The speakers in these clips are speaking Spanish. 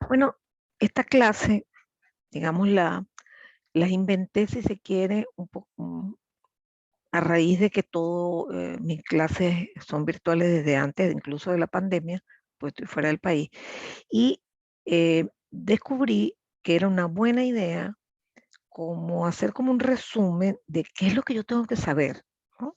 Bueno, esta clase, digamos, las inventé, si se quiere, un poco a raíz de que todo, mis clases son virtuales desde antes, incluso de la pandemia, pues estoy fuera del país. Y descubrí que era una buena idea como hacer como un resumen de qué es lo que yo tengo que saber, ¿no?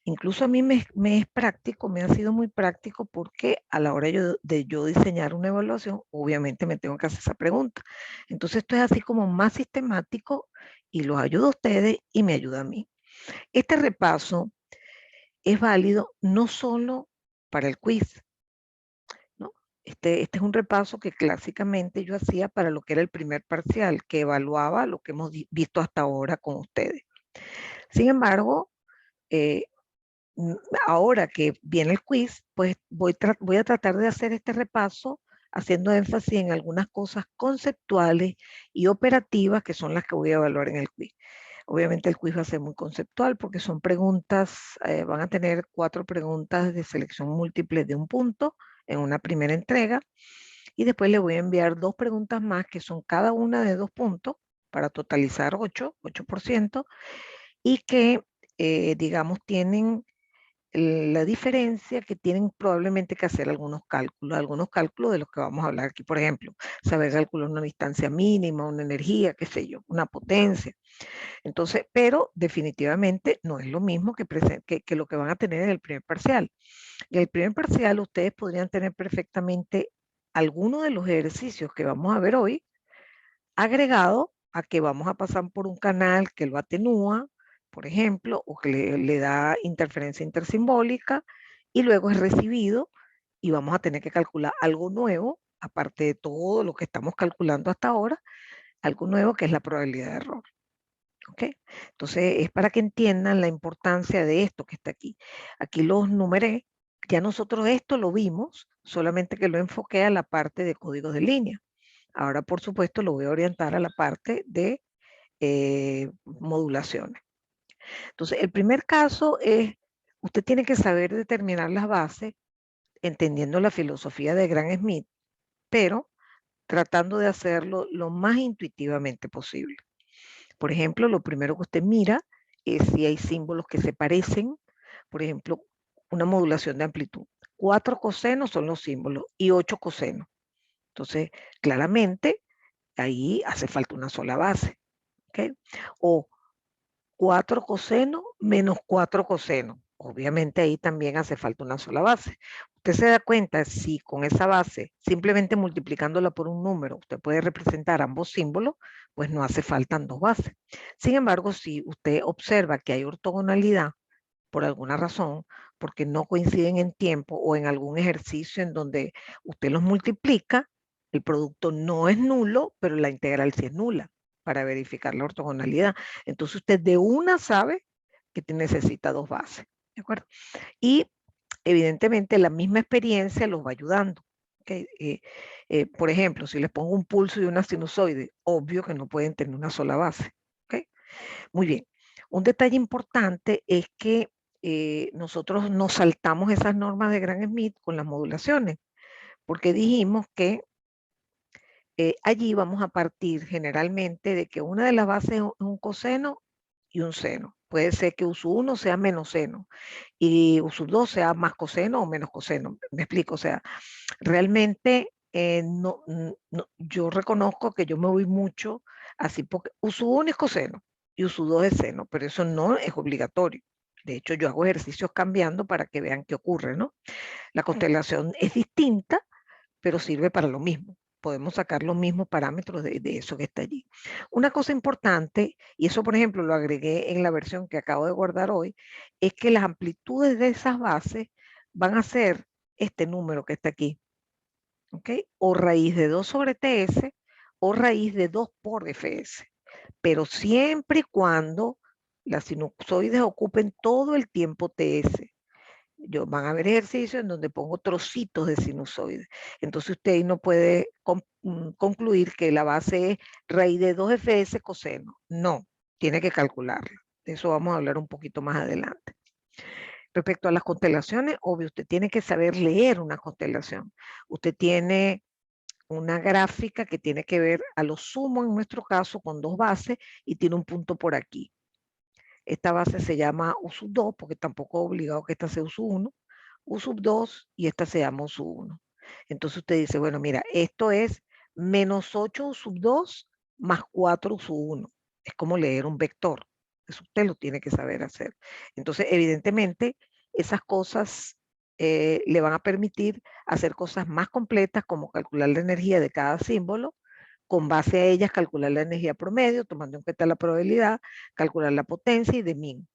Incluso a mí me es práctico, me ha sido muy práctico porque a la hora de yo diseñar una evaluación, obviamente me tengo que hacer esa pregunta. Entonces esto es así como más sistemático y los ayuda a ustedes y me ayuda a mí. Este repaso es válido no solo para el quiz, ¿no? Este es un repaso que clásicamente yo hacía para lo que era el primer parcial, que evaluaba lo que hemos visto hasta ahora con ustedes. Sin embargo, eh, ahora que viene el quiz, pues voy a tratar de hacer este repaso haciendo énfasis en algunas cosas conceptuales y operativas que son las que voy a evaluar en el quiz. Obviamente el quiz va a ser muy conceptual porque son preguntas, van a tener 4 preguntas de selección múltiple de un punto en una primera entrega y después le voy a enviar 2 preguntas más que son cada una de 2 puntos para totalizar 8% y que, digamos, tienen la diferencia que tienen probablemente que hacer algunos cálculos de los que vamos a hablar aquí, por ejemplo, saber calcular una distancia mínima, una energía, qué sé yo, una potencia. Entonces, pero definitivamente no es lo mismo que lo que van a tener en el primer parcial. En el primer parcial ustedes podrían tener perfectamente alguno de los ejercicios que vamos a ver hoy agregado a que vamos a pasar por un canal que lo atenúa, por ejemplo, o que le da interferencia intersimbólica y luego es recibido y vamos a tener que calcular algo nuevo, aparte de todo lo que estamos calculando hasta ahora, algo nuevo que es la probabilidad de error. ¿Ok? Entonces es para que entiendan la importancia de esto que está aquí. Aquí los numeré, ya nosotros esto lo vimos, solamente que lo enfoqué a la parte de códigos de línea. Ahora, por supuesto, lo voy a orientar a la parte de modulaciones. Entonces, el primer caso es, usted tiene que saber determinar las bases, entendiendo la filosofía de Graham Smith, pero tratando de hacerlo lo más intuitivamente posible. Por ejemplo, lo primero que usted mira es si hay símbolos que se parecen, por ejemplo, una modulación de amplitud. 4 cosenos son los símbolos y 8 cosenos. Entonces, claramente, ahí hace falta una sola base. ¿Okay? O 4 cosenos menos 4 cosenos. Obviamente ahí también hace falta una sola base. Usted se da cuenta si con esa base, simplemente multiplicándola por un número, usted puede representar ambos símbolos, pues no hace falta dos bases. Sin embargo, si usted observa que hay ortogonalidad por alguna razón, porque no coinciden en tiempo o en algún ejercicio en donde usted los multiplica, el producto no es nulo, pero la integral sí es nula para verificar la ortogonalidad. Entonces usted de una sabe que necesita dos bases, ¿de acuerdo? Y evidentemente la misma experiencia los va ayudando. ¿Okay? Por ejemplo, si les pongo un pulso y una sinusoide, obvio que no pueden tener una sola base. ¿Okay? Muy bien. Un detalle importante es que nosotros nos saltamos esas normas de Graham Smith con las modulaciones, porque dijimos que allí vamos a partir generalmente de que una de las bases es un coseno y un seno. Puede ser que U1 sea menos seno y U2 sea más coseno o menos coseno. Me explico, o sea, realmente yo reconozco que yo me voy mucho así porque U1 es coseno y U2 es seno, pero eso no es obligatorio. De hecho, yo hago ejercicios cambiando para que vean qué ocurre, ¿no? La constelación es distinta, pero sirve para lo mismo. Podemos sacar los mismos parámetros de eso que está allí. Una cosa importante, y eso por ejemplo lo agregué en la versión que acabo de guardar hoy, es que las amplitudes de esas bases van a ser este número que está aquí, ¿ok? O raíz de 2 sobre TS o raíz de 2 por FS. Pero siempre y cuando las sinusoides ocupen todo el tiempo TS. Van a haber ejercicios en donde pongo trocitos de sinusoides. Entonces usted ahí no puede concluir que la base es raíz de 2fs coseno. No, tiene que calcularla. De eso vamos a hablar un poquito más adelante. Respecto a las constelaciones, obvio, usted tiene que saber leer una constelación. Usted tiene una gráfica que tiene que ver a lo sumo, en nuestro caso, con dos bases y tiene un punto por aquí. Esta base se llama U sub 2, porque tampoco es obligado que esta sea U sub 1, U sub 2 y esta se llama U sub 1. Entonces usted dice, bueno, mira, esto es menos 8 U sub 2 más 4 U sub 1. Es como leer un vector. Eso usted lo tiene que saber hacer. Entonces, evidentemente, esas cosas le van a permitir hacer cosas más completas, como calcular la energía de cada símbolo, con base a ellas calcular la energía promedio, tomando en cuenta la probabilidad, calcular la potencia y de min.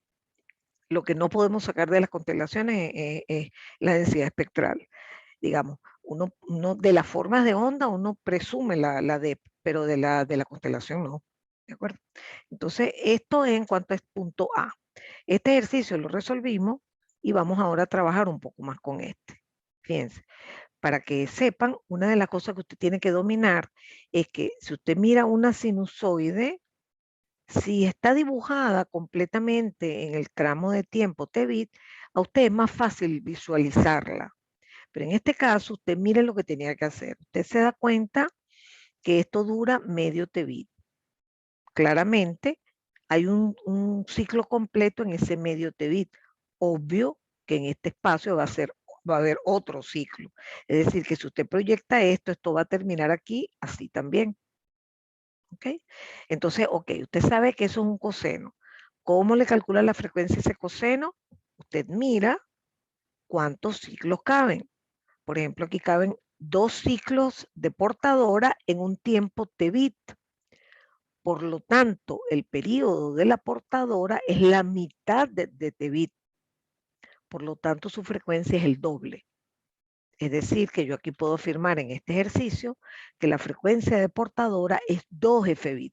Lo que no podemos sacar de las constelaciones es la densidad espectral. Digamos, uno de las formas de onda uno presume la DEP, pero de la constelación no. ¿De acuerdo? Entonces, esto es en cuanto a punto A. Este ejercicio lo resolvimos y vamos ahora a trabajar un poco más con este. Fíjense, para que sepan, una de las cosas que usted tiene que dominar es que si usted mira una sinusoide, si está dibujada completamente en el tramo de tiempo t-bit, a usted es más fácil visualizarla. Pero en este caso, usted mire lo que tenía que hacer. Usted se da cuenta que esto dura medio t-bit. Claramente, hay un ciclo completo en ese medio t-bit. Obvio que en este espacio va a haber otro ciclo. Es decir, que si usted proyecta esto va a terminar aquí, así también. ¿Ok? Entonces, ok, usted sabe que eso es un coseno. ¿Cómo le calcula la frecuencia ese coseno? Usted mira cuántos ciclos caben. Por ejemplo, aquí caben 2 ciclos de portadora en un tiempo t-bit. Por lo tanto, el periodo de la portadora es la mitad de t-bit. Por lo tanto, su frecuencia es el doble. Es decir, que yo aquí puedo afirmar en este ejercicio que la frecuencia de portadora es 2 f-bit.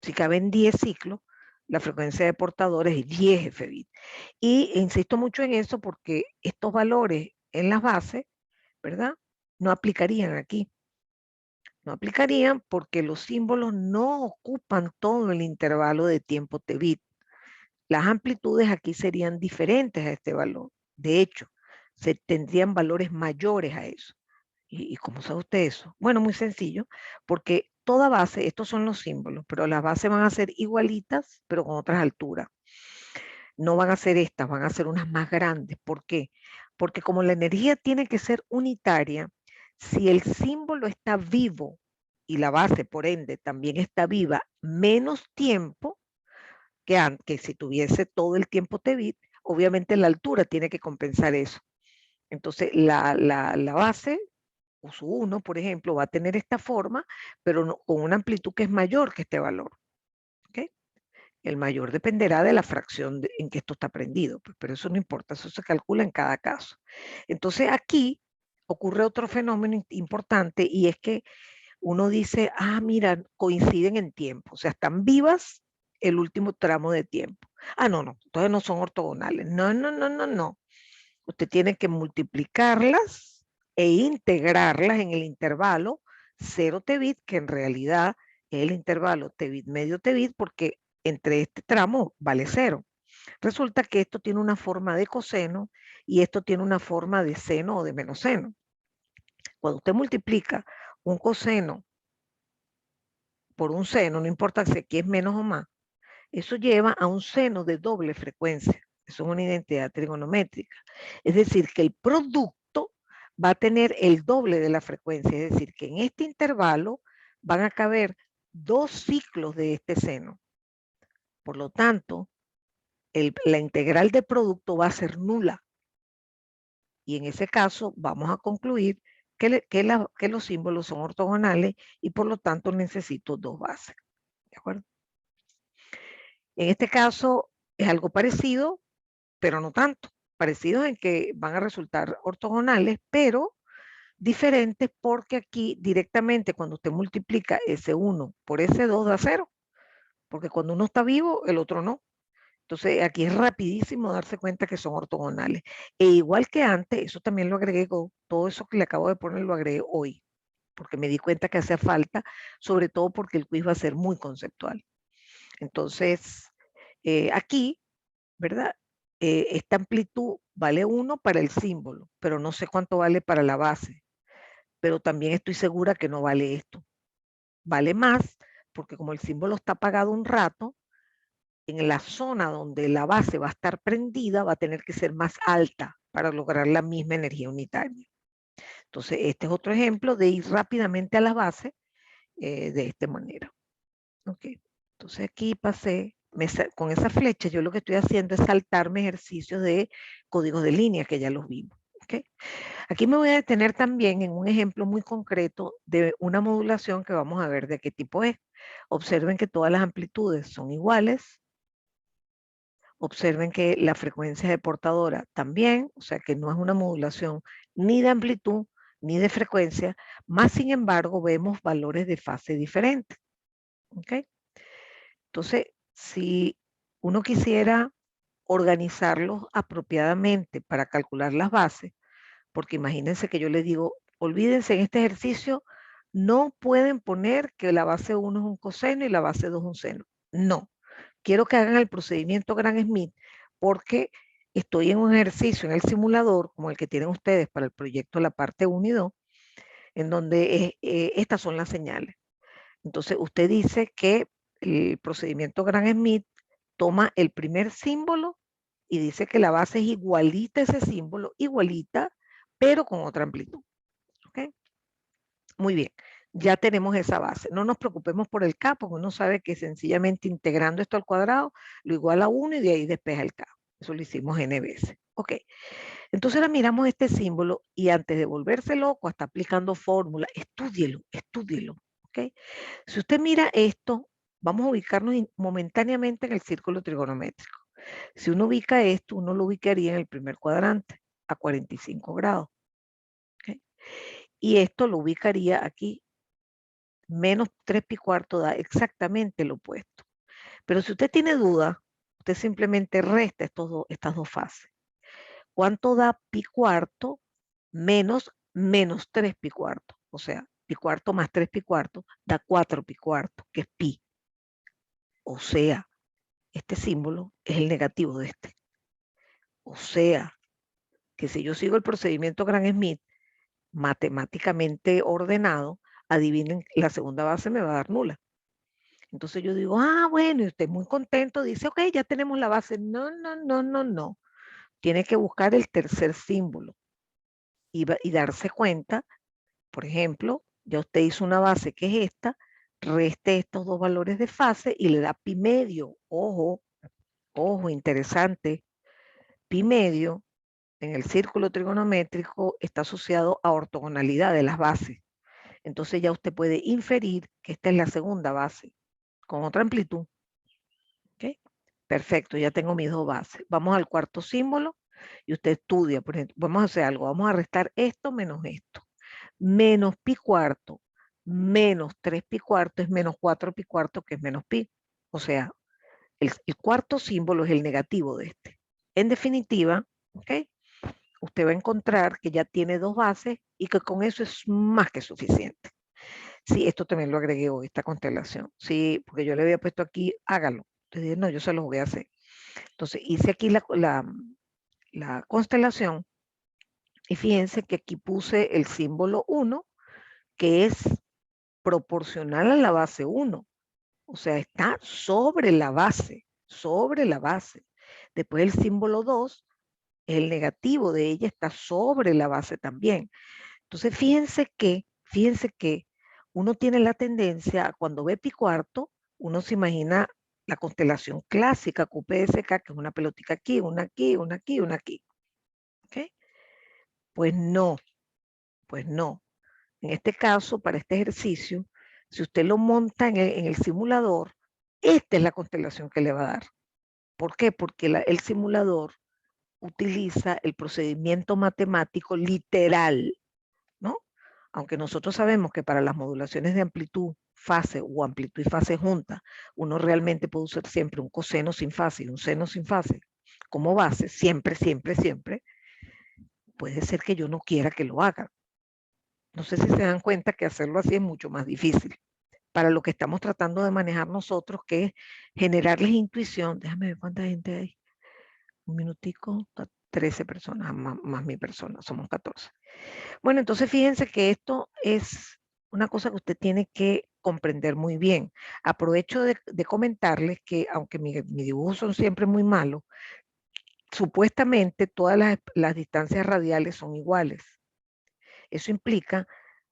Si caben 10 ciclos, la frecuencia de portadora es 10 f-bit. Y insisto mucho en eso porque estos valores en las bases, ¿verdad? No aplicarían aquí. No aplicarían porque los símbolos no ocupan todo el intervalo de tiempo t-bit. Las amplitudes aquí serían diferentes a este valor. De hecho, se tendrían valores mayores a eso. ¿Y cómo sabe usted eso? Bueno, muy sencillo, porque toda base, estos son los símbolos, pero las bases van a ser igualitas, pero con otras alturas. No van a ser estas, van a ser unas más grandes. ¿Por qué? Porque como la energía tiene que ser unitaria, si el símbolo está vivo y la base, por ende, también está viva menos tiempo que si tuviese todo el tiempo t-bit, obviamente la altura tiene que compensar eso. Entonces, la base, uso 1, por ejemplo, va a tener esta forma, pero no, con una amplitud que es mayor que este valor. ¿Okay? El mayor dependerá de la fracción en que esto está prendido, pues, pero eso no importa, eso se calcula en cada caso. Entonces, aquí ocurre otro fenómeno importante y es que uno dice, ah, mira, coinciden en tiempo, o sea, están vivas el último tramo de tiempo. Ah, no, no, entonces no son ortogonales. No, no, no, no, no. Usted tiene que multiplicarlas e integrarlas en el intervalo 0 t-bit, que en realidad es el intervalo t-bit medio t-bit, porque entre este tramo vale 0. Resulta que esto tiene una forma de coseno y esto tiene una forma de seno o de menos seno. Cuando usted multiplica un coseno por un seno, no importa si aquí es menos o más, eso lleva a un seno de doble frecuencia. Eso es una identidad trigonométrica. Es decir, que el producto va a tener el doble de la frecuencia. Es decir, que en este intervalo van a caber 2 ciclos de este seno. Por lo tanto, la integral de producto va a ser nula. Y en ese caso vamos a concluir que los símbolos son ortogonales y por lo tanto necesito 2 bases. ¿De acuerdo? En este caso es algo parecido, pero no tanto. Parecidos en que van a resultar ortogonales, pero diferentes porque aquí directamente cuando usted multiplica S1 por S2 da 0, porque cuando uno está vivo, el otro no. Entonces aquí es rapidísimo darse cuenta que son ortogonales. E igual que antes, eso también lo agregué, todo eso que le acabo de poner lo agregué hoy, porque me di cuenta que hacía falta, sobre todo porque el quiz va a ser muy conceptual. Entonces, aquí, ¿verdad? Esta amplitud vale 1 para el símbolo, pero no sé cuánto vale para la base. pero también estoy segura que no vale esto. Vale más, porque como el símbolo está apagado un rato, en la zona donde la base va a estar prendida va a tener que ser más alta para lograr la misma energía unitaria. Entonces, este es otro ejemplo de ir rápidamente a la base de esta manera. Ok, entonces aquí pasé, con esa flecha yo lo que estoy haciendo es saltarme ejercicios de códigos de línea que ya los vimos. Okay. Aquí me voy a detener también en un ejemplo muy concreto de una modulación que vamos a ver de qué tipo es. Observen que todas las amplitudes son iguales. Observen que la frecuencia de portadora también, o sea que no es una modulación ni de amplitud ni de frecuencia, más sin embargo vemos valores de fase diferentes. ¿Okay? Entonces, si uno quisiera organizarlos apropiadamente para calcular las bases, porque imagínense que yo les digo, olvídense en este ejercicio, no pueden poner que la base 1 es un coseno y la base 2 un seno. No, quiero que hagan el procedimiento Gram-Schmidt porque estoy en un ejercicio en el simulador, como el que tienen ustedes para el proyecto la parte 1 y 2, en donde estas son las señales. Entonces, usted dice que el procedimiento Gram-Schmidt toma el primer símbolo y dice que la base es igualita a ese símbolo, igualita, pero con otra amplitud. ¿Okay? Muy bien, ya tenemos esa base. No nos preocupemos por el K, porque uno sabe que sencillamente integrando esto al cuadrado lo iguala a 1 y de ahí despeja el K. Eso lo hicimos n veces. Ok, entonces ahora miramos este símbolo y antes de volverse loco, hasta aplicando fórmula, estúdielo, estúdielo. ¿Okay? Si usted mira esto, vamos a ubicarnos momentáneamente en el círculo trigonométrico. Si uno ubica esto, uno lo ubicaría en el primer cuadrante, a 45 grados. ¿Okay? Y esto lo ubicaría aquí. Menos 3 pi cuarto da exactamente lo opuesto. Pero si usted tiene duda, usted simplemente resta estas dos fases. ¿Cuánto da pi cuarto menos 3 pi cuarto? O sea, pi cuarto más 3 pi cuarto da 4 pi cuarto, que es pi. O sea, este símbolo es el negativo de este. O sea, que si yo sigo el procedimiento Gram-Schmidt matemáticamente ordenado, adivinen, la segunda base me va a dar nula. Entonces yo digo, ah, bueno, y usted muy contento dice, ok, ya tenemos la base. No, no, no, no, no. Tiene que buscar el tercer símbolo y darse cuenta, por ejemplo, ya usted hizo una base que es esta, reste estos dos valores de fase y le da pi medio. Ojo, ojo, interesante. Pi medio en el círculo trigonométrico está asociado a ortogonalidad de las bases. Entonces ya usted puede inferir que esta es la segunda base con otra amplitud. ¿Okay? Perfecto, ya tengo mis dos bases. Vamos al cuarto símbolo y usted estudia. Por ejemplo, vamos a hacer algo. Vamos a restar esto menos esto. Menos pi cuarto menos 3 pi cuarto es menos 4 pi cuarto, que es menos pi. O sea, el cuarto símbolo es el negativo de este. En definitiva, ¿ok? Usted va a encontrar que ya tiene dos bases y que con eso es más que suficiente. Sí, esto también lo agregué hoy, esta constelación. Sí, porque yo le había puesto aquí, hágalo. Entonces dije, no, yo se los voy a hacer. Entonces hice aquí la constelación y fíjense que aquí puse el símbolo 1, que es proporcional a la base 1. O sea, está sobre la base, sobre la base. Después el símbolo 2, el negativo de ella está sobre la base también. Entonces, fíjense que uno tiene la tendencia, cuando ve pi cuarto, uno se imagina la constelación clásica QPSK, que es una pelotica aquí, una aquí, una aquí, una aquí. ¿Okay? Pues no, pues no. En este caso, para este ejercicio, si usted lo monta en el simulador, esta es la constelación que le va a dar. ¿Por qué? Porque el simulador utiliza el procedimiento matemático literal, ¿no? Aunque nosotros sabemos que para las modulaciones de amplitud, fase o amplitud y fase junta, uno realmente puede usar siempre un coseno sin fase y un seno sin fase como base, siempre, siempre, siempre, puede ser que yo no quiera que lo haga. No sé si se dan cuenta que hacerlo así es mucho más difícil para lo que estamos tratando de manejar nosotros, que es generarles intuición. Déjame ver cuánta gente hay. Un minutico. 13 personas, más mi persona, somos 14. Bueno, entonces fíjense que esto es una cosa que usted tiene que comprender muy bien. Aprovecho de comentarles que, aunque mis dibujos son siempre muy malos, supuestamente todas las distancias radiales son iguales. Eso implica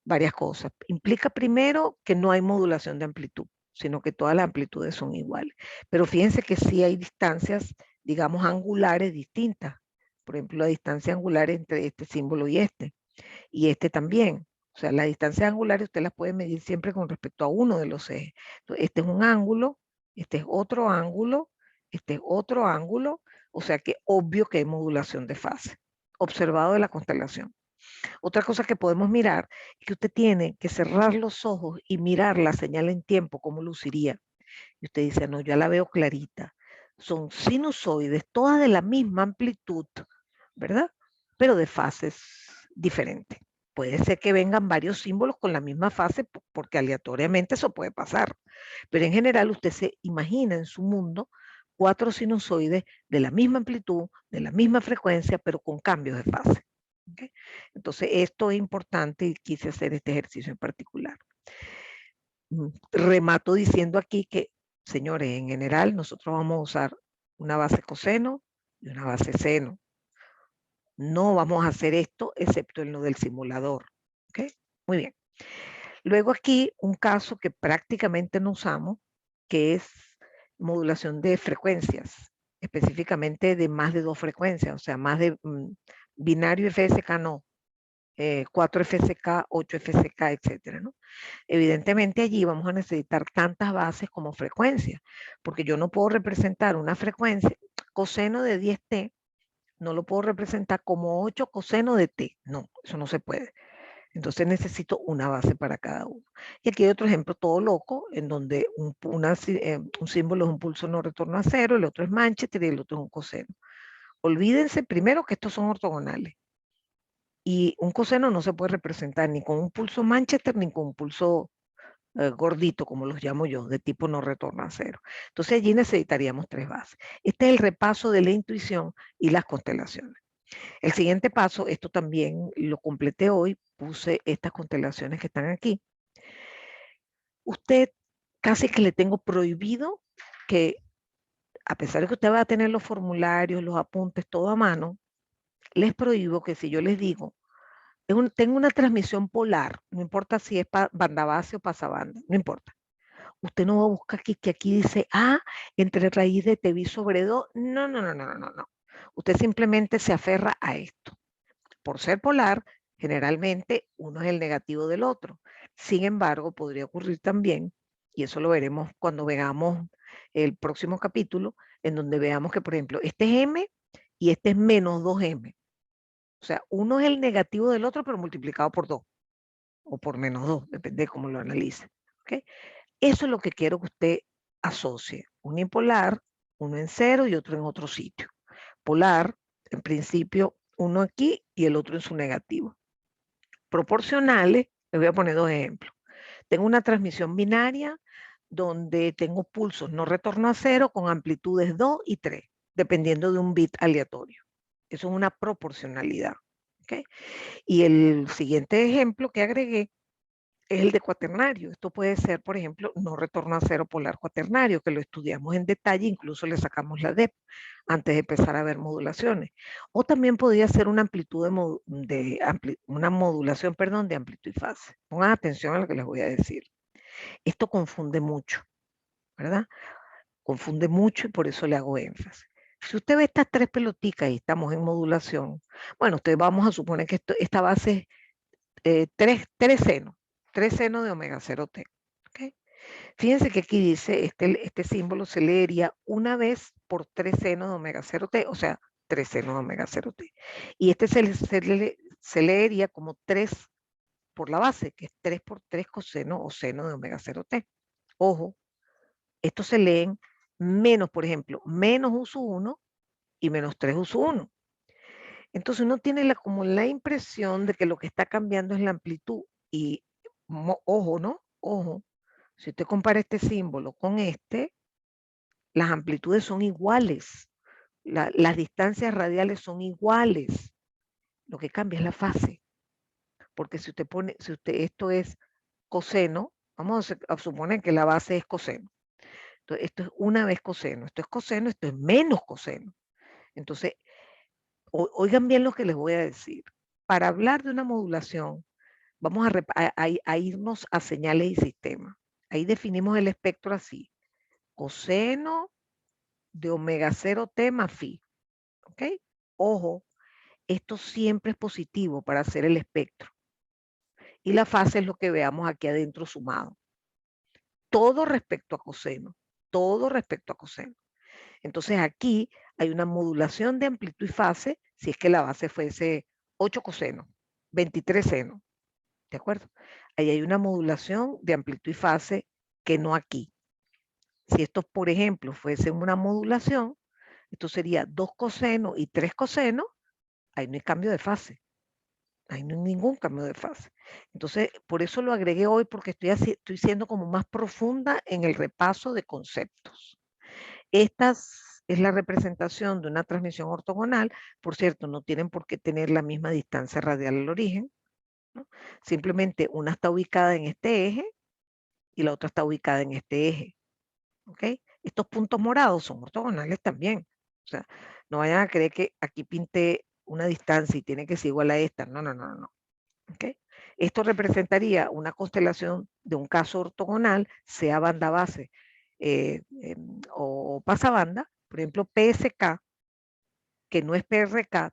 varias cosas. Implica primero que no hay modulación de amplitud, sino que todas las amplitudes son iguales. Pero fíjense que sí hay distancias, digamos, angulares distintas. Por ejemplo, la distancia angular entre este símbolo y este también. O sea, las distancias angulares usted las puede medir siempre con respecto a uno de los ejes. Entonces, este es un ángulo, este es otro ángulo, este es otro ángulo, o sea que obvio que hay modulación de fase, observado de la constelación. Otra cosa que podemos mirar es que usted tiene que cerrar los ojos y mirar la señal en tiempo, cómo luciría. Y usted dice, no, ya la veo clarita. Son sinusoides, todas de la misma amplitud, ¿verdad? Pero de fases diferentes. Puede ser que vengan varios símbolos con la misma fase, porque aleatoriamente eso puede pasar. Pero en general usted se imagina en su mundo 4 sinusoides de la misma amplitud, de la misma frecuencia, pero con cambios de fase. ¿Okay? Entonces, esto es importante y quise hacer este ejercicio en particular. Remato diciendo aquí que, señores, en general nosotros vamos a usar una base coseno y una base seno. No vamos a hacer esto excepto en lo del simulador. ¿Okay? Muy bien. Luego aquí un caso que prácticamente no usamos, que es modulación de frecuencias, específicamente de más de 2 frecuencias, o sea, más de binario FSK no, 4 FSK, 8 FSK, etcétera, ¿no? Evidentemente allí vamos a necesitar tantas bases como frecuencias, porque yo no puedo representar una frecuencia, coseno de 10t, no lo puedo representar como 8 coseno de t, no, eso no se puede. Entonces necesito una base para cada uno. Y aquí hay otro ejemplo todo loco, en donde un símbolo es un pulso no retorno a cero, el otro es Manchester y el otro es un coseno. Olvídense primero que estos son ortogonales. Y un coseno no se puede representar ni con un pulso Manchester ni con un pulso gordito, como los llamo yo, de tipo no retorno a cero. Entonces allí necesitaríamos 3 bases. Este es el repaso de la intuición y las constelaciones. El siguiente paso, esto también lo completé hoy, puse estas constelaciones que están aquí. Usted casi que le tengo prohibido que, a pesar de que usted va a tener los formularios, los apuntes, todo a mano, les prohíbo que si yo les digo, tengo una transmisión polar, no importa si es banda base o pasabanda, no importa. Usted no va a buscar que aquí dice, entre raíz de T sobre 2. No, no, no, no, no, no. Usted simplemente se aferra a esto. Por ser polar, generalmente uno es el negativo del otro. Sin embargo, podría ocurrir también, y eso lo veremos cuando veamos el próximo capítulo, en donde veamos que, por ejemplo, este es M y este es menos 2M. O sea, uno es el negativo del otro, pero multiplicado por 2 o por menos 2, depende de cómo lo analice. ¿Okay? Eso es lo que quiero que usted asocie. Un impolar, uno en cero y otro en otro sitio. Polar, en principio, uno aquí y el otro en su negativo. Proporcionales, les voy a poner 2 ejemplos. Tengo una transmisión binaria donde tengo pulsos no retorno a cero con amplitudes 2 y 3, dependiendo de un bit aleatorio. Eso es una proporcionalidad. ¿Okay? Y el siguiente ejemplo que agregué es el de cuaternario. Esto puede ser, por ejemplo, no retorno a cero polar cuaternario, que lo estudiamos en detalle, incluso le sacamos la DEP antes de empezar a ver modulaciones. O también podría ser una amplitud una modulación, perdón, de amplitud y fase. Pongan atención a lo que les voy a decir. Esto confunde mucho, ¿verdad? Confunde mucho y por eso le hago énfasis. Si usted ve estas 3 peloticas y estamos en modulación, bueno, usted vamos a suponer que esta base es 3 senos. 3 senos de omega 0T. ¿Okay? Fíjense que aquí dice, este símbolo se leería una vez por 3 senos de omega 0T, o sea, 3 senos de omega 0T. Y este se leería como 3 por la base, que es 3 por 3 coseno o seno de omega 0T. Ojo, estos se leen menos, por ejemplo, menos uso 1 y menos 3 uso 1. Entonces uno tiene como la impresión de que lo que está cambiando es la amplitud. Y ojo, ¿no? Ojo, si usted compara este símbolo con este, las amplitudes son iguales. las distancias radiales son iguales. Lo que cambia es la fase. Porque si esto es coseno, vamos a suponer que la base es coseno. Entonces, esto es una vez coseno, esto es coseno, esto es menos coseno. Entonces, oigan bien lo que les voy a decir. Para hablar de una modulación, vamos a irnos a señales y sistemas. Ahí definimos el espectro así. Coseno de omega 0t más phi. ¿Ok? Ojo, esto siempre es positivo para hacer el espectro. Y la fase es lo que veamos aquí adentro sumado. Todo respecto a coseno. Todo respecto a coseno. Entonces aquí hay una modulación de amplitud y fase si es que la base fuese 8 coseno, 23 seno. ¿De acuerdo? Ahí hay una modulación de amplitud y fase que no aquí. Si esto, por ejemplo, fuese una modulación, esto sería 2 coseno y 3 coseno, ahí no hay cambio de fase. Ahí no hay ningún cambio de fase. Entonces, por eso lo agregué hoy, porque estoy siendo como más profunda en el repaso de conceptos. Esta es la representación de una transmisión ortogonal. Por cierto, no tienen por qué tener la misma distancia radial al origen, ¿no? Simplemente una está ubicada en este eje y la otra está ubicada en este eje. ¿Ok? Estos puntos morados son ortogonales también. O sea, no vayan a creer que aquí pinté una distancia y tiene que ser igual a esta. No, no, no, no. ¿Okay? Esto representaría una constelación de un caso ortogonal, sea banda base o pasabanda. Por ejemplo, PSK, que no es PRK,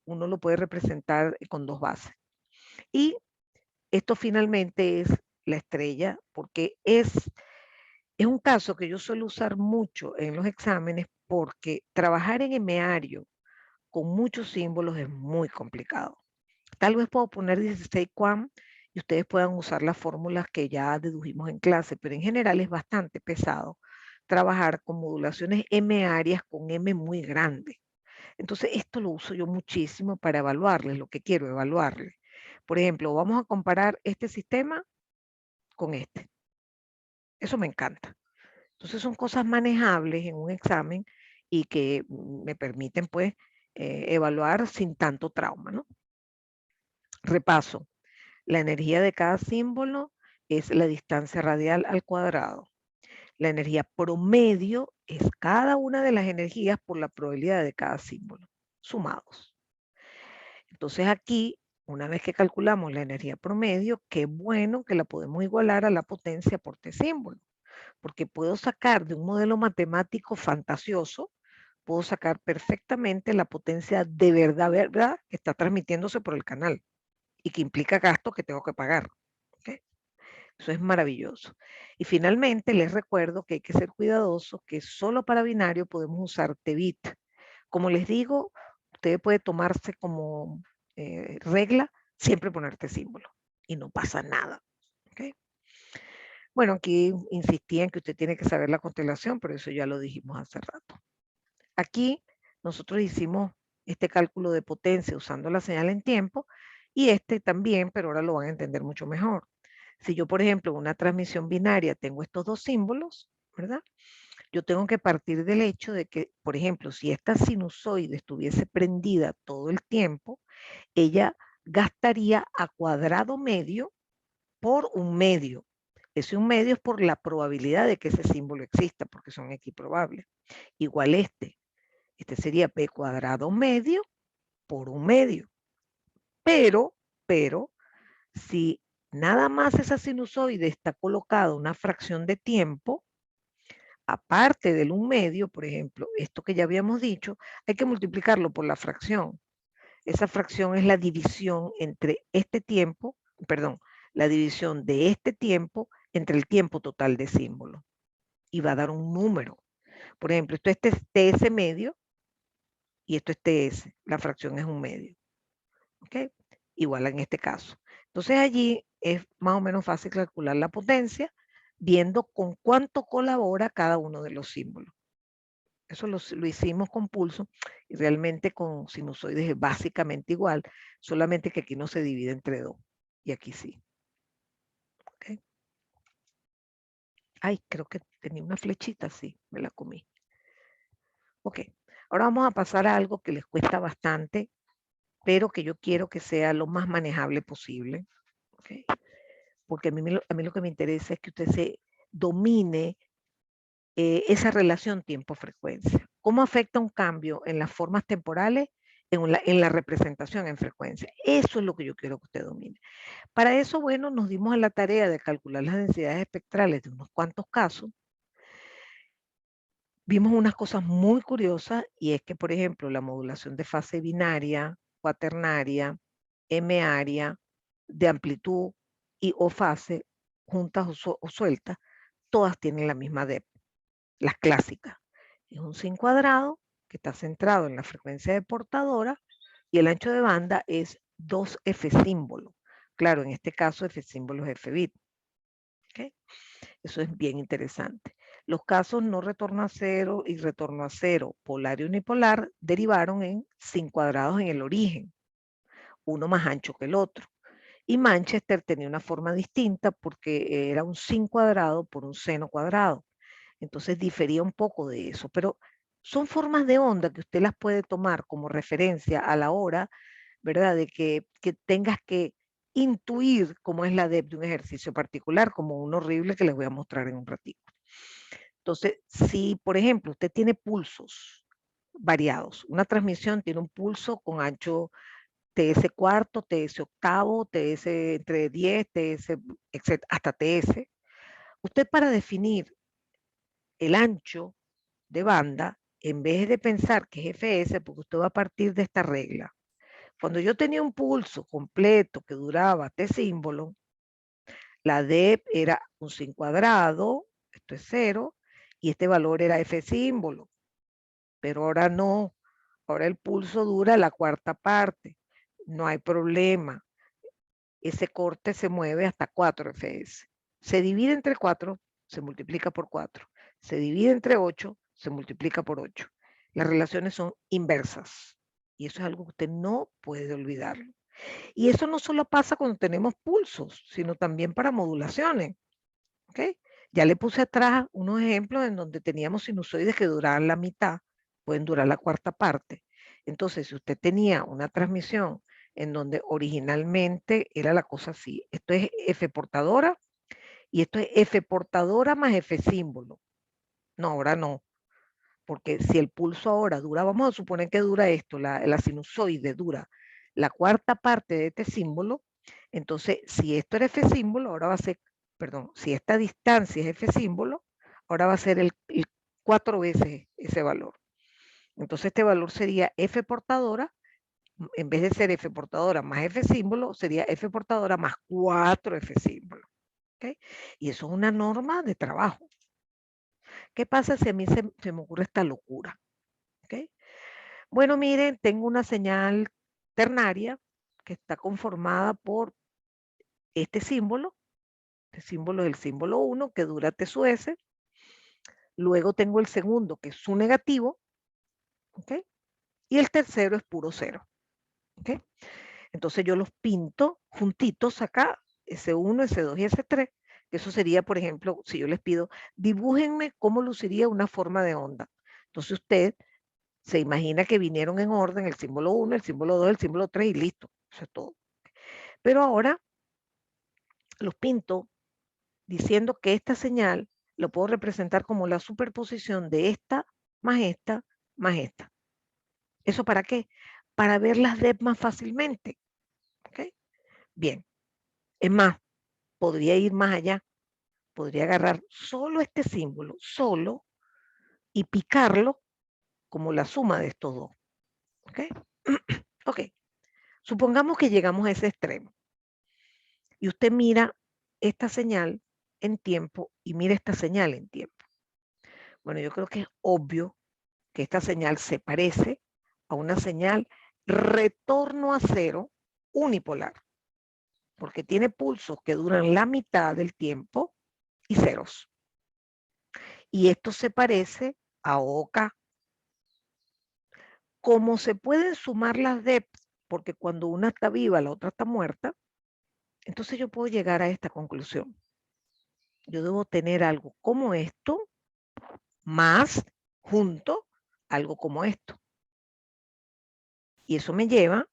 uno lo puede representar con dos bases. Y esto finalmente es la estrella, porque es un caso que yo suelo usar mucho en los exámenes, porque trabajar en emeario con muchos símbolos es muy complicado. Tal vez puedo poner 16 QAM y ustedes puedan usar las fórmulas que ya dedujimos en clase, pero en general es bastante pesado trabajar con modulaciones M áreas con M muy grande. Entonces, esto lo uso yo muchísimo para evaluarles lo que quiero evaluarles. Por ejemplo, vamos a comparar este sistema con este. Eso me encanta. Entonces, son cosas manejables en un examen y que me permiten, pues, evaluar sin tanto trauma, ¿no? Repaso. La energía de cada símbolo es la distancia radial al cuadrado. La energía promedio es cada una de las energías por la probabilidad de cada símbolo, sumados. Entonces aquí, una vez que calculamos la energía promedio, qué bueno que la podemos igualar a la potencia por T símbolo, porque puedo sacar de un modelo matemático fantasioso, puedo sacar perfectamente la potencia de verdad que está transmitiéndose por el canal y que implica gastos que tengo que pagar. ¿Okay? Eso es maravilloso. Y finalmente les recuerdo que hay que ser cuidadosos, que solo para binario podemos usar TBIT. Como les digo, usted puede tomarse como regla siempre ponerte símbolo y no pasa nada. ¿Okay? Bueno, aquí insistía en que usted tiene que saber la constelación, pero eso ya lo dijimos hace rato. Aquí nosotros hicimos este cálculo de potencia usando la señal en tiempo y este también, pero ahora lo van a entender mucho mejor. Si yo, por ejemplo, en una transmisión binaria tengo estos dos símbolos, ¿verdad? Yo tengo que partir del hecho de que, por ejemplo, si esta sinusoide estuviese prendida todo el tiempo, ella gastaría a cuadrado medio por un medio. Ese un medio es por la probabilidad de que ese símbolo exista, porque son equiprobables. Igual este sería p cuadrado medio por un medio. Pero, si nada más esa sinusoide está colocada una fracción de tiempo, aparte del un medio, por ejemplo, esto que ya habíamos dicho, hay que multiplicarlo por la fracción. Esa fracción es la división entre este tiempo, perdón, la división de este tiempo entre el tiempo total de símbolo. Y va a dar un número. Por ejemplo, esto es TS medio y esto es TS. La fracción es un medio. ¿Ok? Igual en este caso. Entonces allí es más o menos fácil calcular la potencia viendo con cuánto colabora cada uno de los símbolos. Eso lo hicimos con pulso y realmente con sinusoides es básicamente igual, solamente que aquí no se divide entre 2 y aquí sí. ¿Okay? Ay, creo que tenía una flechita, sí, me la comí. Ok, Ahora vamos a pasar a algo que les cuesta bastante, pero que yo quiero que sea lo más manejable posible, ¿okay? Porque a mí lo que me interesa es que usted se domine esa relación tiempo-frecuencia. ¿Cómo afecta un cambio en las formas temporales en la representación en frecuencia? Eso es lo que yo quiero que usted domine. Para eso, bueno, nos dimos a la tarea de calcular las densidades espectrales de unos cuantos casos. Vimos unas cosas muy curiosas y es que, por ejemplo, la modulación de fase binaria, cuaternaria, M-área, de amplitud y o fase, juntas o sueltas, todas tienen la misma depth, las clásicas. Es un sin cuadrado que está centrado en la frecuencia de portadora y el ancho de banda es 2 F símbolo. Claro, en este caso F símbolo es F bit. ¿Okay? Eso es bien interesante. Los casos no retorno a cero y retorno a cero, polar y unipolar, derivaron en sin cuadrados en el origen, uno más ancho que el otro. Y Manchester tenía una forma distinta porque era un sin cuadrado por un seno cuadrado. Entonces difería un poco de eso, pero son formas de onda que usted las puede tomar como referencia a la hora, ¿verdad? De que tengas que intuir cómo es la depth de un ejercicio particular, como un horrible que les voy a mostrar en un ratito. Entonces, si por ejemplo usted tiene pulsos variados, una transmisión tiene un pulso con ancho TS cuarto, TS octavo, TS entre 10, TS, etc., hasta TS, usted para definir el ancho de banda, en vez de pensar que es FS, porque usted va a partir de esta regla. Cuando yo tenía un pulso completo que duraba T símbolo, la depth era un sin cuadrado, esto es 0, y este valor era F símbolo. Pero ahora no, ahora el pulso dura la cuarta parte, no hay problema. Ese corte se mueve hasta 4 Fs. Se divide entre 4, se multiplica por 4. Se divide entre 8, se multiplica por 8. Las relaciones son inversas. Y eso es algo que usted no puede olvidarlo. Y eso no solo pasa cuando tenemos pulsos, sino también para modulaciones. ¿Okay? Ya le puse atrás unos ejemplos en donde teníamos sinusoides que duraban la mitad, pueden durar la cuarta parte. Entonces, si usted tenía una transmisión en donde originalmente era la cosa así, esto es F portadora y esto es F portadora más F símbolo. No, ahora no, porque si el pulso ahora dura, vamos a suponer que dura esto, la sinusoide dura la cuarta parte de este símbolo, entonces si esto era F símbolo, ahora va a ser, perdón, si esta distancia es F símbolo, ahora va a ser el 4 veces ese valor. Entonces este valor sería F portadora, en vez de ser F portadora más F símbolo, sería F portadora más 4 F símbolo. ¿Okay? Y eso es una norma de trabajo. ¿Qué pasa si a mí se me ocurre esta locura? ¿Okay? Bueno, miren, tengo una señal ternaria que está conformada por este símbolo es el símbolo 1 que dura T sub S. Luego tengo el segundo que es su negativo. ¿Ok? Y el tercero es puro cero. ¿Ok? Entonces yo los pinto juntitos acá, S1, S2 y S3. Eso sería, por ejemplo, si yo les pido, dibújenme cómo luciría una forma de onda. Entonces usted se imagina que vinieron en orden el símbolo 1, el símbolo 2, el símbolo 3 y listo. Eso es todo. Pero ahora los pinto diciendo que esta señal lo puedo representar como la superposición de esta más esta más esta. ¿Eso para qué? Para ver las depth más fácilmente. ¿Okay? Bien. Es más, podría ir más allá. Podría agarrar solo este símbolo, solo, y picarlo como la suma de estos dos. ¿Ok? Ok. Supongamos que llegamos a ese extremo. Y usted mira esta señal en tiempo y mira esta señal en tiempo. Bueno, yo creo que es obvio que esta señal se parece a una señal retorno a cero unipolar, porque tiene pulsos que duran la mitad del tiempo y ceros. Y esto se parece a OK. Como se pueden sumar las depths, porque cuando una está viva, la otra está muerta, entonces yo puedo llegar a esta conclusión. Yo debo tener algo como esto, más junto algo como esto. Y eso me lleva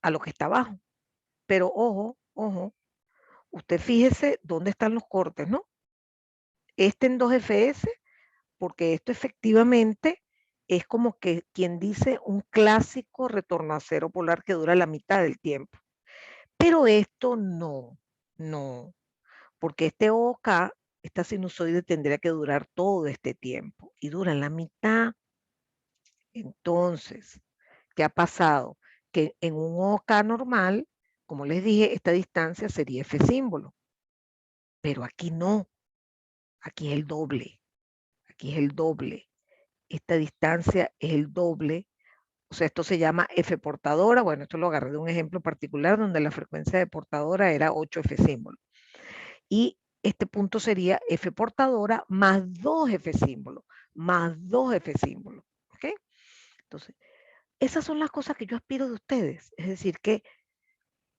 a lo que está abajo. Pero ojo, ojo, usted fíjese dónde están los cortes, ¿no? Este en 2FS, porque esto efectivamente es como que quien dice un clásico retorno a cero polar que dura la mitad del tiempo. Pero esto no, no, porque este OK, esta sinusoide tendría que durar todo este tiempo y dura la mitad. Entonces, ¿qué ha pasado? Que en un OK normal, como les dije, esta distancia sería F símbolo, pero aquí no, aquí es el doble, aquí es el doble. Esta distancia es el doble, o sea, esto se llama F portadora. Bueno, esto lo agarré de un ejemplo particular donde la frecuencia de portadora era 8 F símbolo. Y este punto sería F portadora más 2 F símbolo, más 2 F símbolo. ¿Ok? Entonces, esas son las cosas que yo aspiro de ustedes. Es decir, que,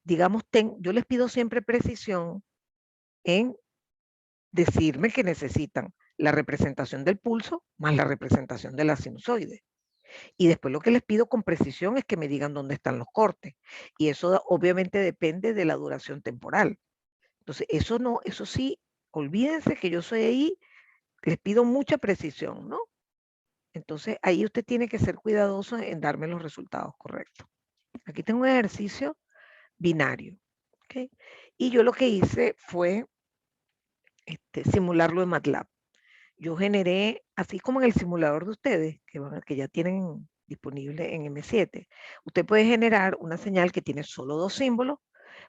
digamos, yo les pido siempre precisión en decirme que necesitan la representación del pulso más la representación de la sinusoide. Y después lo que les pido con precisión es que me digan dónde están los cortes. Y eso obviamente depende de la duración temporal. Entonces, eso no, eso sí, olvídense que yo soy ahí, les pido mucha precisión, ¿no? Entonces, ahí usted tiene que ser cuidadoso en darme los resultados correctos. Aquí tengo un ejercicio binario, ¿ok? Y yo lo que hice fue simularlo en MATLAB. Yo generé, así como en el simulador de ustedes, que ya tienen disponible en M7, usted puede generar una señal que tiene solo 2 símbolos.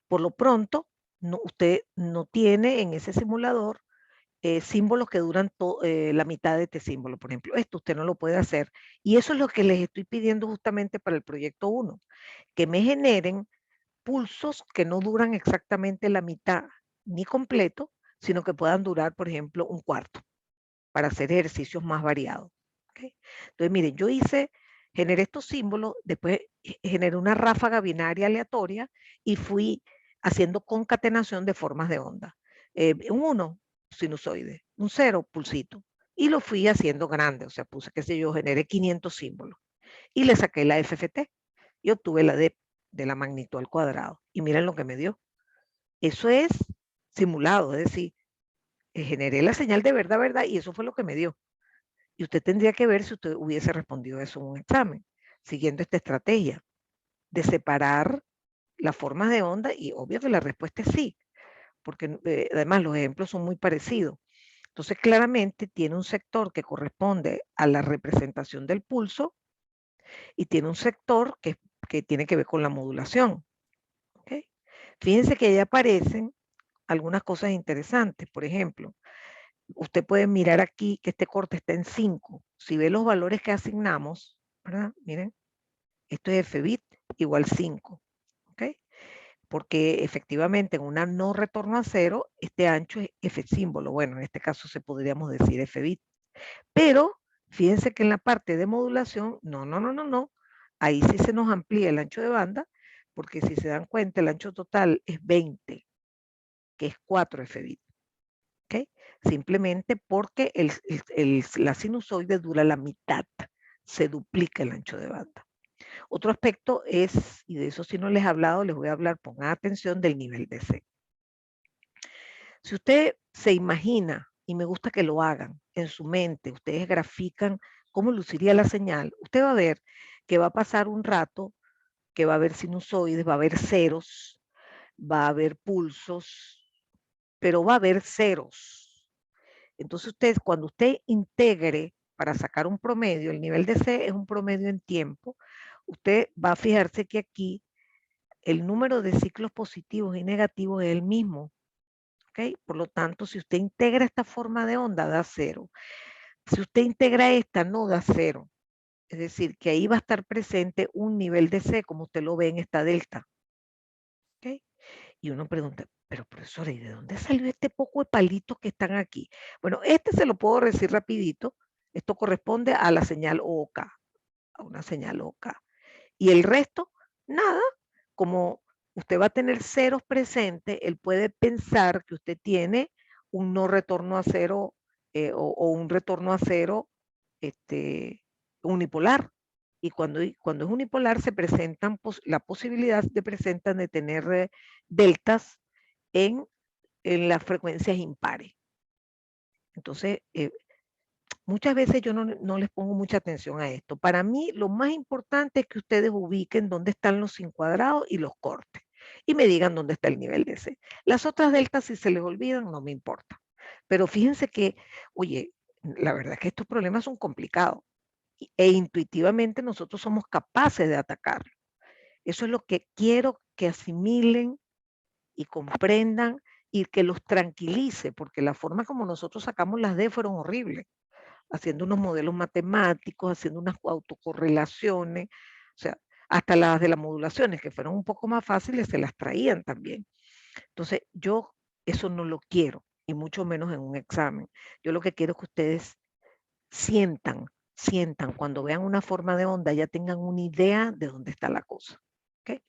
Por lo pronto, usted no tiene en ese simulador símbolos que duran la mitad de este símbolo. Por ejemplo, esto usted no lo puede hacer. Y eso es lo que les estoy pidiendo justamente para el proyecto 1, que me generen pulsos que no duran exactamente la mitad ni completo, sino que puedan durar, por ejemplo, un cuarto, para hacer ejercicios más variados. ¿Okay? Entonces, miren, yo generé estos símbolos, después generé una ráfaga binaria aleatoria y fui haciendo concatenación de formas de onda. Un 1, sinusoide, un 0, pulsito. Y lo fui haciendo grande, o sea, puse, qué sé yo, generé 500 símbolos. Y le saqué la FFT y obtuve la D de la magnitud al cuadrado. Y miren lo que me dio. Eso es simulado, es decir, generé la señal de verdad, verdad, y eso fue lo que me dio. Y usted tendría que ver si usted hubiese respondido eso en un examen, siguiendo esta estrategia de separar las formas de onda, y obvio que la respuesta es sí, porque además los ejemplos son muy parecidos. Entonces, claramente tiene un sector que corresponde a la representación del pulso y tiene un sector que tiene que ver con la modulación. ¿Okay? Fíjense que ahí aparecen algunas cosas interesantes. Por ejemplo, usted puede mirar aquí que este corte está en 5. Si ve los valores que asignamos, ¿verdad? Miren, esto es F-bit igual 5. ¿Ok? Porque efectivamente en una no retorno a cero, este ancho es F símbolo. Bueno, en este caso se podríamos decir F-bit. Pero fíjense que en la parte de modulación, no, no, no, no, no. Ahí sí se nos amplía el ancho de banda, porque si se dan cuenta, el ancho total es 20, que es 4 F-bit. ¿Okay? Simplemente porque la sinusoide dura la mitad, se duplica el ancho de banda. Otro aspecto es, y de eso sí no les he hablado, les voy a hablar, pongan atención, del nivel de C. Si usted se imagina, y me gusta que lo hagan en su mente, ustedes grafican cómo luciría la señal, usted va a ver que va a pasar un rato, que va a haber sinusoides, va a haber ceros, va a haber pulsos, pero va a haber ceros. Entonces cuando usted integre para sacar un promedio, el nivel de C es un promedio en tiempo, usted va a fijarse que aquí el número de ciclos positivos y negativos es el mismo. ¿Okay? Por lo tanto, si usted integra esta forma de onda, da 0. Si usted integra esta, no da 0. Es decir, que ahí va a estar presente un nivel de C, como usted lo ve en esta delta. ¿Okay? Y uno pregunta, pero profesora, ¿y de dónde salió este poco de palitos que están aquí? Bueno, este se lo puedo decir rapidito. Esto corresponde a la señal OK, a una señal OK. Y el resto, nada, como usted va a tener ceros presentes, él puede pensar que usted tiene un no retorno a cero o un retorno a cero unipolar. Y cuando es unipolar se presentan, la posibilidad de presentan de tener deltas en las frecuencias impares. Entonces, muchas veces yo no les pongo mucha atención a esto. Para mí, lo más importante es que ustedes ubiquen dónde están los sin cuadrados y los cortes y me digan dónde está el nivel de C. Las otras deltas, si se les olvidan, no me importa. Pero fíjense que, oye, la verdad es que estos problemas son complicados e intuitivamente nosotros somos capaces de atacarlos. Eso es lo que quiero que asimilen y comprendan y que los tranquilice, porque la forma como nosotros sacamos las D fueron horribles, haciendo unos modelos matemáticos, haciendo unas autocorrelaciones, o sea, hasta las de las modulaciones, que fueron un poco más fáciles, se las traían también. Entonces, yo eso no lo quiero, y mucho menos en un examen. Yo lo que quiero es que ustedes sientan, cuando vean una forma de onda, ya tengan una idea de dónde está la cosa. ¿Ok?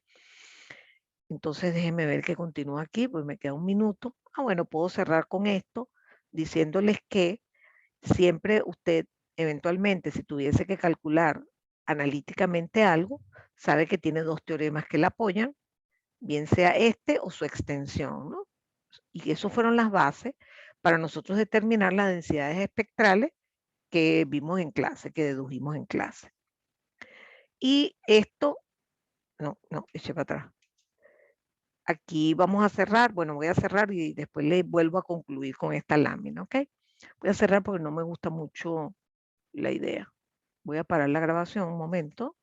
Entonces, déjenme ver que continúa aquí, pues me queda un minuto. Bueno, puedo cerrar con esto, diciéndoles que siempre usted, eventualmente, si tuviese que calcular analíticamente algo, sabe que tiene dos teoremas que la apoyan, bien sea este o su extensión, ¿no? Y eso fueron las bases para nosotros determinar las densidades espectrales que vimos en clase, que dedujimos en clase. Y esto, no, eche para atrás. Aquí vamos a cerrar, bueno, voy a cerrar y después le vuelvo a concluir con esta lámina, ¿ok? Voy a cerrar porque no me gusta mucho la idea. Voy a parar la grabación un momento.